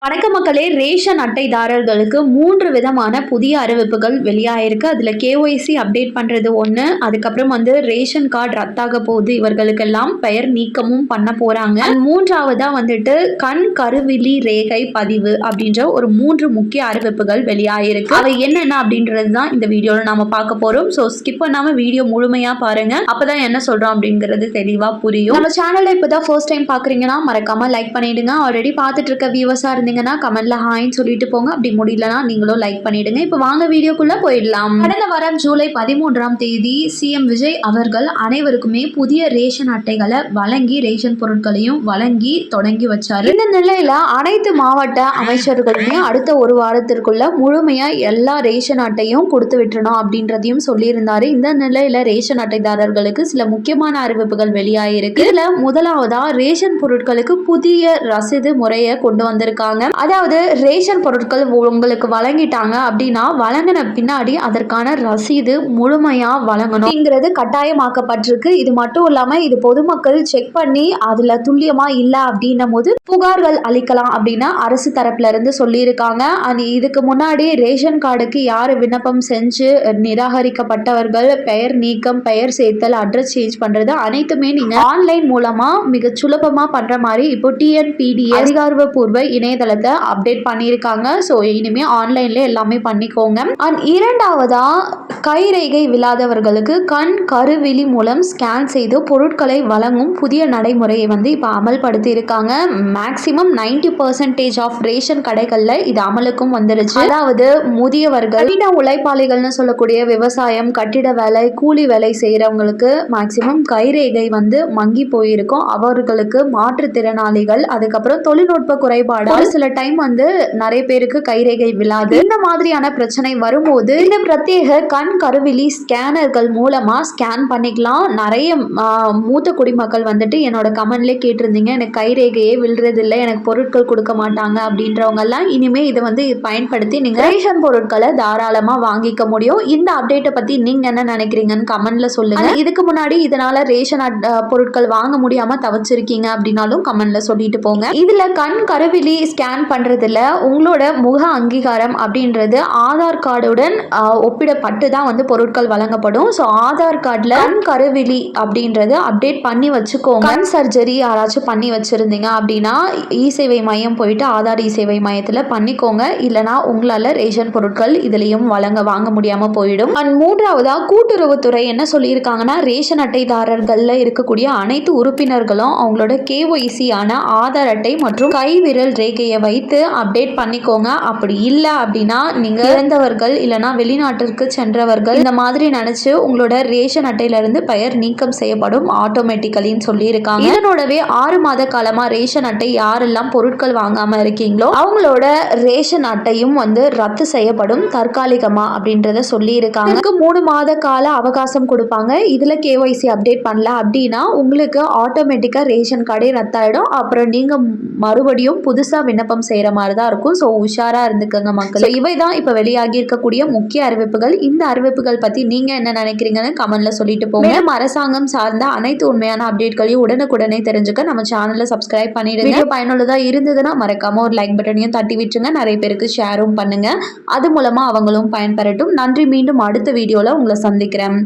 வணக்க மக்களே, ரேஷன் அட்டைதாரர்களுக்கு 3 விதமான புதிய அறிவிப்புகள் வெளியாயிருக்கு. அதுல கேஒய்சி அப்டேட் பண்றது ஒண்ணு, அதுக்கப்புறம் ரேஷன் கார்டு ரத்தாக போகுது, இவர்களுக்கெல்லாம் பெயர் நீக்கமும் பண்ண போறாங்க. மூன்றாவதா கண் கருவிழி ரேகை பதிவு அப்படின்ற ஒரு 3 முக்கிய அறிவிப்புகள் வெளியாயிருக்கு. அவை என்னென்ன அப்படின்றது தான் இந்த வீடியோல நாம பார்க்க போறோம். ஸோ ஸ்கிப் பண்ணாம வீடியோ முழுமையா பாருங்க, அப்பதான் என்ன சொல்றோம் அப்படிங்கிறது தெளிவா புரியும். நம்ம சேனலை இப்பதான் ஃபர்ஸ்ட் டைம் பாக்குறீங்கன்னா மறக்காம லைக் பண்ணிடுங்க. ஆல்ரெடி பார்த்துட்டு இருக்க வியூவர்ஸா இருந்தீங்கன்னா கமெண்ட்ல ஹாய்ன்னு சொல்லிட்டு போங்க. அப்படி முடியலனா நீங்களும் லைக் பண்ணிடுங்க. இப்ப வாங்க வீடியோக்குள்ள போயிடலாம். கடந்த வாரம் ஜூலை 13ஆம் தேதி சிஎம் விஜய் அவர்கள் அனைவருக்குமே புதிய ரேஷன் அட்டைகளை வழங்கி ரேஷன் பொருட்களையும் வழங்கி தொடங்கி வச்சாரு. இந்த நிலையில அனைத்து மாவட்ட அமைச்சர்களுமே அடுத்த ஒரு வாரத்திற்குள்ள முழுமையா எல்லா ரேஷன் அட்டையும் கொடுத்து விட்டுறணும் அப்படின்றதையும் சொல்லியிருந்தாரு. இந்த நிலையில ரேஷன் அட்டைதாரர்களுக்கு சில முக்கியமான அறிவிப்புகள் வெளியாயிருக்கு. இதுல முதலாவதா ரேஷன் பொருட்களுக்கு புதிய ரசீது முறையை கொண்டு வந்திருக்காங்க. அதாவது ரேஷன் பொருட்கள் உங்களுக்கு வழங்கிட்டாங்க அப்படின்னா வழங்கின பின்னாடி அதற்கான ரசீது முழுமையா வழங்கணும் அப்படிங்கிறது கட்டாயமாக்கப்பட்டிருக்கு. இது மட்டும் இல்லாம இது பொதுமக்கள் செக் பண்ணி அதுல துல்லியமா இல்ல அப்படின்னும் போது புகார்கள் அளிக்கலாம் அப்படின்னு அரசு தரப்புல இருந்து சொல்லியிருக்காங்க. இதுக்கு முன்னாடி ரேஷன் கார்டுக்கு யாரு விண்ணப்பம் செஞ்சு நிராகரிக்கப்பட்டவர்கள் பெயர் நீக்கம், பெயர் சேர்த்தல், அட்ரஸ் சேஞ்ச் பண்றது அனைத்துமே நீங்க ஆன்லைன் மூலமா மிக சுலபமா பண்ற மாதிரி இப்போ டிஎன்பிடிஎஸ் அதிகாரப்பூர்வ இணையதளத்தை அப்டேட் பண்ணியிருக்காங்க. ஸோ இனிமே ஆன்லைன்ல எல்லாமே பண்ணிக்கோங்க. அண்ட் இரண்டாவதா கைரேகை விழாதவர்களுக்கு கண் கருவிழி மூலம் ஸ்கேன் செய்து பொருட்களை வழங்கும் புதிய நடைமுறையை இப்போ அமல்படுத்தி இருக்காங்க. மேக்சிமம் 90% ஆஃப் ரேஷன் கடைகள்ல இது அமலுக்கும் வந்துருச்சு. அதாவது முதியவர்கள், கடின உழைப்பாளிகள்னு சொல்லக்கூடிய விவசாயம், கட்டிட வேலை, கூலி வேலை செய்யறவங்களுக்கு மேக்சிமம் கைரேகை மங்கி போயிருக்கும். அவர்களுக்கு மாற்றுத்திறனாளிகள், அதுக்கப்புறம் தொழில்நுட்ப குறைபாடு, ஒரு சில டைம் நிறைய பேருக்கு கைரேகை விழாது. இந்த மாதிரியான பிரச்சனை வரும்போது இந்த பிரத்யேக கண் கருவிழி ஸ்கேனர்கள் மூலமா ஸ்கேன் பண்ணிக்கலாம். நிறைய மூத்த குடிமக்கள் என்னோட கமெண்ட்ல கேட்டிருந்தீங்க, எனக்கு கைரேகையே விழுறது இல்லை, எனக்கு பொருட்கள் கொடுக்க மாட்டாங்க அப்படின்றவங்க எல்லாம் இனிமே இதை பயன்படுத்தி நீங்க ரேஷன் பொருட்களை தாராளமா வாங்கிக்க முடியும். இந்த அப்டேட்டை பத்தி நீங்க என்ன நினைக்கிறீங்கன்னு கமெண்ட்ல சொல்லுங்க. இதுக்கு முன்னாடி இதனால ரேஷன் பொருட்கள் வாங்க முடியாம தவிச்சிருக்கீங்க அப்படின்னாலும் கமெண்ட்ல சொல்லிட்டு போங்க. இதுல கண் கருவிழி ஸ்கேன் பண்றதுல உங்களோட முக அங்கீகாரம் அப்படின்றது ஆதார் கார்டுடன் ஒப்பிடப்பட்டு தான் பொருட்கள் வழங்கப்படும். ஸோ ஆதார் கார்டில் கண் கருவிழி அப்படின்றது அப்டேட் பண்ணி வச்சுக்கோங்க. கண் சர்ஜரி யாராச்சும் பண்ணி வச்சிருந்தீங்க அப்படின்னா இ சேவை மையம் போயிட்டு ஆதார் இ சேவை மையத்தில் பண்ணிக்கோங்க. இல்லைனா உங்களால் ரேஷன் பொருட்கள் இதுலையும் வாங்க முடியாம போயிடும். அண்ட் மூன்றாவதா கூட்டுறவுத்துறை என்ன சொல்லியிருக்காங்கன்னா, ரேஷன் அட்டைதாரர்கள்ல இருக்கக்கூடிய அனைத்து உறுப்பினர்களும் அவங்களோட கேஒய்சி ஆன ஆதார் அட்டை மற்றும் கைவிரல் ரேகையை வைத்து அப்டேட் பண்ணிக்கோங்க. அப்படி இல்லை அப்படின்னா நீங்க இறந்தவர்கள் இல்லைனா வெளிநாட்டிற்கு சென்றவர்கள் இந்த மாதிரி நினைச்சு உங்களோட ரேஷன் அட்டையில இருந்து பெயர் நீக்கம் செய்யப்படும் ஆட்டோமேட்டிக்கலின்னு சொல்லியிருக்காங்க. இதனோடவே 6 மாத காலமா ரேஷன் அட்டை யாரெல்லாம் பொருட்கள் வாங்காம இருக்கீங்களோ அவங்களோட ரேஷன் அட்டையும் ரத்து செய்யப்படும் தற்காலிகமா அப்படின்றத சொல்லி இருக்காங்க. 3 மாத கால அவகாசம் கொடுப்பாங்க. இதுல கேஒய்சி அப்டேட் பண்ணல அப்படின்னா உங்களுக்கு ஆட்டோமேட்டிக்கா ரேஷன் கார்டே ரத்தாயிடும். அப்புறம் நீங்க மறுபடியும் புதுசா விண்ணப்பம் செய்யற மாதிரி தான் இருக்கும். ஸோ உஷாரா இருந்துக்கங்க மக்கள். இவை தான் இப்ப வெளியாகி இருக்கக்கூடிய முக்கிய அறிவிப்புகள். இந்த அறிவிப்புகள் பத்தி நீங்க என்ன நினைக்கிறீங்கன்னு கமெண்ட்ல சொல்லிட்டு போங்க. அரசாங்கம் சார்ந்த அனைத்து உண்மையான அப்டேட்களையும் உடனுக்குடனே தெரிஞ்சுக்க நம்ம சேனலை சப்ஸ்கிரைப் பண்ணிடுங்க. பயனுள்ளதா இருந்ததுன்னா மறக்காம ஒரு லைக் பட்டனையும் தட்டி விட்டுருங்க. நிறைய பேருக்கு ஷேரும் பண்ணுங்க. அது மூலமா அவங்களும் பயன்பெறட்டும். நன்றி. மீண்டும் அடுத்த வீடியோல உங்களை சந்திக்கிறேன்.